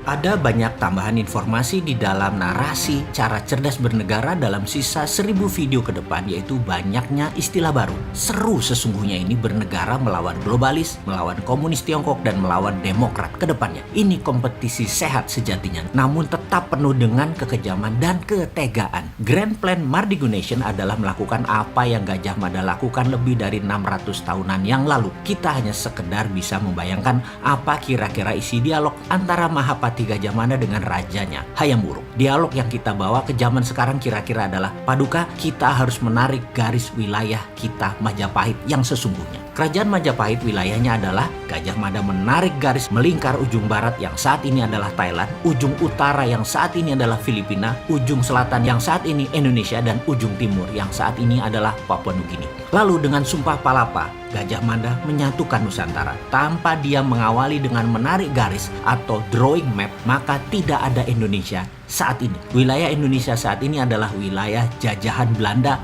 Ada banyak tambahan informasi di dalam narasi cara cerdas bernegara dalam sisa 1000 video ke depan, yaitu banyaknya istilah baru. Seru sesungguhnya ini bernegara melawan globalis, melawan komunis Tiongkok, dan melawan demokrat ke depannya. Ini kompetisi sehat sejatinya, namun tetap penuh dengan kekejaman dan ketegaan. Grand Plan Mardigu Nation adalah melakukan apa yang Gajah Mada lakukan lebih dari 600 tahunan yang lalu. Kita hanya sekedar bisa membayangkan apa kira-kira isi dialog antara Mahapati Gajah Mada dengan rajanya Hayam Wuruk. Dialog yang kita bawa ke zaman sekarang kira-kira adalah, Paduka, kita harus menarik garis wilayah kita Majapahit yang sesungguhnya. Kerajaan Majapahit wilayahnya adalah Gajah Mada menarik garis melingkar ujung barat yang saat ini adalah Thailand, ujung utara yang saat ini adalah Filipina, ujung selatan yang saat ini Indonesia, dan ujung timur yang saat ini adalah Papua Nugini. Lalu dengan Sumpah Palapa, Gajah Mada menyatukan Nusantara. Tanpa dia mengawali dengan menarik garis atau drawing map, maka tidak ada Indonesia saat ini. Wilayah Indonesia saat ini adalah wilayah jajahan Belanda.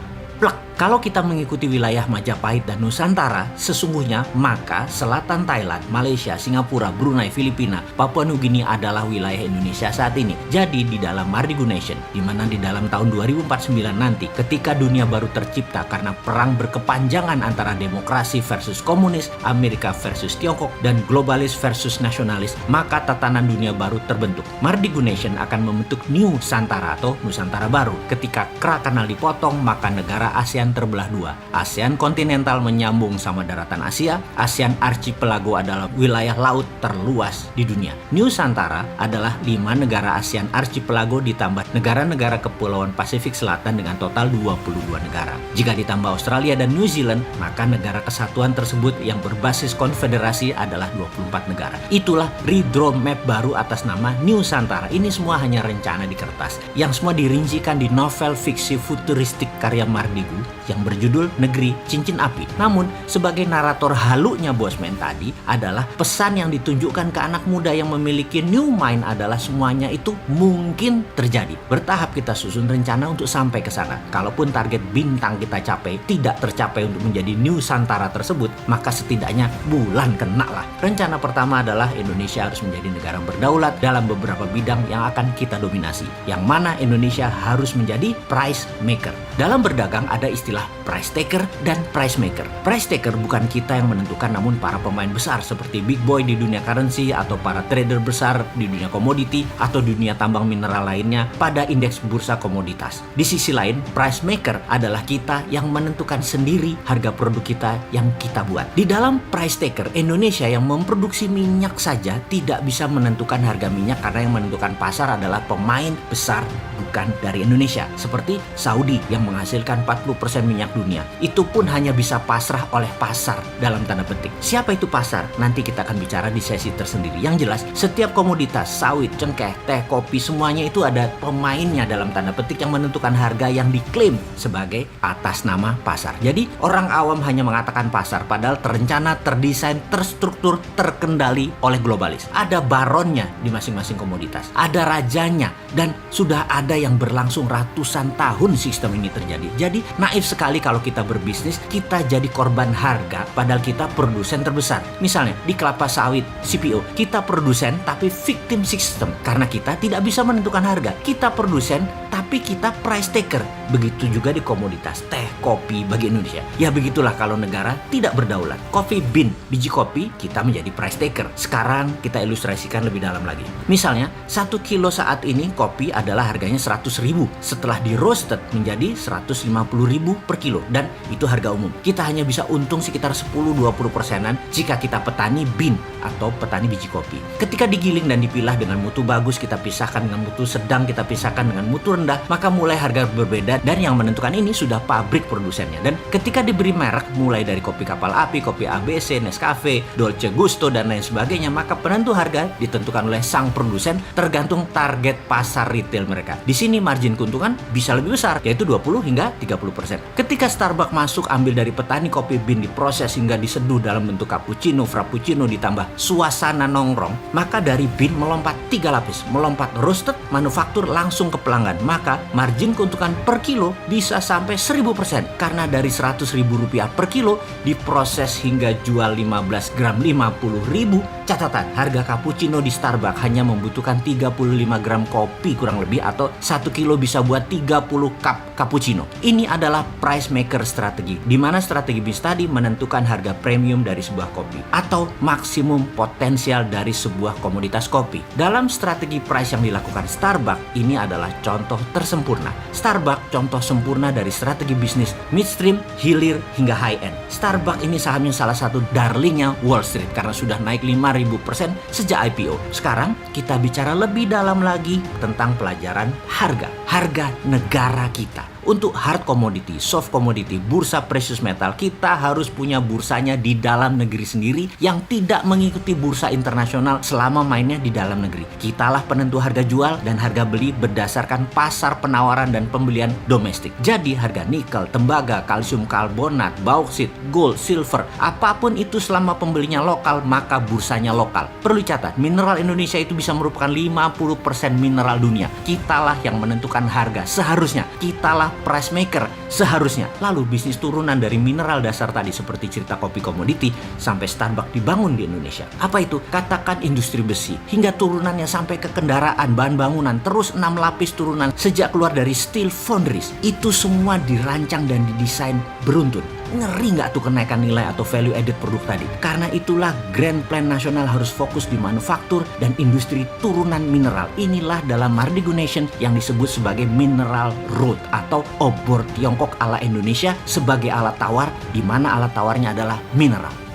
Kalau kita mengikuti wilayah Majapahit dan Nusantara, sesungguhnya maka selatan Thailand, Malaysia, Singapura, Brunei, Filipina, Papua Nugini adalah wilayah Indonesia saat ini. Jadi di dalam Mardigu Nation, di mana di dalam tahun 2049 nanti, ketika dunia baru tercipta karena perang berkepanjangan antara demokrasi versus komunis, Amerika versus Tiongkok, dan globalis versus nasionalis, maka tatanan dunia baru terbentuk. Mardigu Nation akan membentuk New Santara atau Nusantara baru. Ketika kerak kanal dipotong, maka negara ASEAN terbelah dua. ASEAN kontinental menyambung sama daratan Asia. ASEAN Archipelago adalah wilayah laut terluas di dunia. Nusantara adalah 5 negara ASEAN Archipelago ditambah negara-negara kepulauan Pasifik Selatan dengan total 22 negara. Jika ditambah Australia dan New Zealand, maka negara kesatuan tersebut yang berbasis konfederasi adalah 24 negara. Itulah redraw map baru atas nama Nusantara. Ini semua hanya rencana di kertas, yang semua dirincikan di novel fiksi futuristik karya Mardigu yang berjudul Negeri Cincin Api. Namun, sebagai narator halunya Bosman tadi adalah pesan yang ditunjukkan ke anak muda yang memiliki new mind adalah semuanya itu mungkin terjadi. Bertahap kita susun rencana untuk sampai ke sana. Kalaupun target bintang kita capai tidak tercapai untuk menjadi Nusantara tersebut, maka setidaknya bulan kena lah. Rencana pertama adalah Indonesia harus menjadi negara berdaulat dalam beberapa bidang yang akan kita dominasi. Yang mana Indonesia harus menjadi price maker. Dalam berdagang ada istilah price taker dan price maker. Price taker bukan kita yang menentukan, namun para pemain besar seperti big boy di dunia currency atau para trader besar di dunia komoditi atau dunia tambang mineral lainnya pada indeks bursa komoditas. Di sisi lain, price maker adalah kita yang menentukan sendiri harga produk kita yang kita buat. Di dalam price taker, Indonesia yang memproduksi minyak saja tidak bisa menentukan harga minyak karena yang menentukan pasar adalah pemain besar bukan dari Indonesia. Seperti Saudi yang menghasilkan 40% minyak dunia, itu pun hanya bisa pasrah oleh pasar dalam tanda petik. Siapa itu pasar? Nanti kita akan bicara di sesi tersendiri. Yang jelas, setiap komoditas, sawit, cengkeh, teh, kopi, semuanya itu ada pemainnya dalam tanda petik yang menentukan harga yang diklaim sebagai atas nama pasar. Jadi orang awam hanya mengatakan pasar, padahal terencana, terdesain, terstruktur, terkendali oleh globalis. Ada baronnya di masing-masing komoditas, ada rajanya, dan sudah ada yang berlangsung ratusan tahun sistem ini terjadi. Jadi naif sekali kalau kita berbisnis, kita jadi korban harga padahal kita produsen terbesar. Misalnya di kelapa sawit CPO, kita produsen tapi victim system karena kita tidak bisa menentukan harga. Kita produsen tapi kita price taker. Begitu juga di komoditas teh, kopi bagi Indonesia. Ya begitulah kalau negara tidak berdaulat. Coffee bean, biji kopi, kita menjadi price taker. Sekarang kita ilustrasikan lebih dalam lagi. Misalnya 1 kilo saat ini kopi adalah harganya 100.000. Setelah di roasted menjadi 150.000 per kilo, dan itu harga umum. Kita hanya bisa untung sekitar 10-20% jika kita petani bean atau petani biji kopi. Ketika digiling dan dipilah dengan mutu bagus, kita pisahkan dengan mutu sedang, kita pisahkan dengan mutu rendah, maka mulai harga berbeda, dan yang menentukan ini sudah pabrik produsennya. Dan ketika diberi merek mulai dari kopi kapal api, kopi ABC, Nescafe, Dolce Gusto, dan lain sebagainya, maka penentu harga ditentukan oleh sang produsen tergantung target pasar retail mereka. Di sini margin keuntungan bisa lebih besar, yaitu 20 hingga 30%. Ketika Starbucks masuk ambil dari petani kopi bean, diproses hingga diseduh dalam bentuk cappuccino, frappuccino ditambah suasana nongkrong, maka dari bean melompat 3 lapis, melompat roasted, manufaktur langsung ke pelanggan. Maka margin keuntungan per kilo bisa sampai 1000% karena dari Rp100.000 per kilo diproses hingga jual 15 gram 50.000. Catatan, harga cappuccino di Starbucks hanya membutuhkan 35 gram kopi kurang lebih, atau 1 kilo bisa buat 30 cup cappuccino. Ini adalah price maker strategi, di mana strategi bis tadi menentukan harga premium dari sebuah kopi atau maksimum potensial dari sebuah komoditas kopi. Dalam strategi price yang dilakukan Starbucks, ini adalah contoh tersempurna. Starbucks contoh sempurna dari strategi bisnis midstream, hilir, hingga high end. Starbucks ini sahamnya salah satu darlingnya Wall Street karena sudah naik 5.000% sejak IPO. Sekarang kita bicara lebih dalam lagi tentang pelajaran harga negara kita. Untuk hard commodity, soft commodity, bursa precious metal, kita harus punya bursanya di dalam negeri sendiri yang tidak mengikuti bursa internasional selama mainnya di dalam negeri. Kitalah penentu harga jual dan harga beli berdasarkan pasar penawaran dan pembelian domestik. Jadi harga nikel, tembaga, kalsium karbonat, bauksit, gold, silver, apapun itu selama pembelinya lokal, maka bursanya lokal. Perlu dicatat, mineral Indonesia itu bisa merupakan 50% mineral dunia. Kitalah yang menentukan harga seharusnya. Kitalah price maker seharusnya. Lalu bisnis turunan dari mineral dasar tadi seperti cerita kopi komoditi sampai Starbucks dibangun di Indonesia. Apa itu? Katakan industri besi hingga turunannya sampai ke kendaraan, bahan bangunan, terus 6 lapis turunan sejak keluar dari steel foundries. Itu semua dirancang dan didesain beruntun. Ngeri nggak tuh kenaikan nilai atau value added produk tadi? Karena itulah Grand Plan Nasional harus fokus di manufaktur dan industri turunan mineral. Inilah dalam Mardigu Nation yang disebut sebagai mineral road atau obor Tiongkok ala Indonesia sebagai alat tawar, di mana alat tawarnya adalah mineral.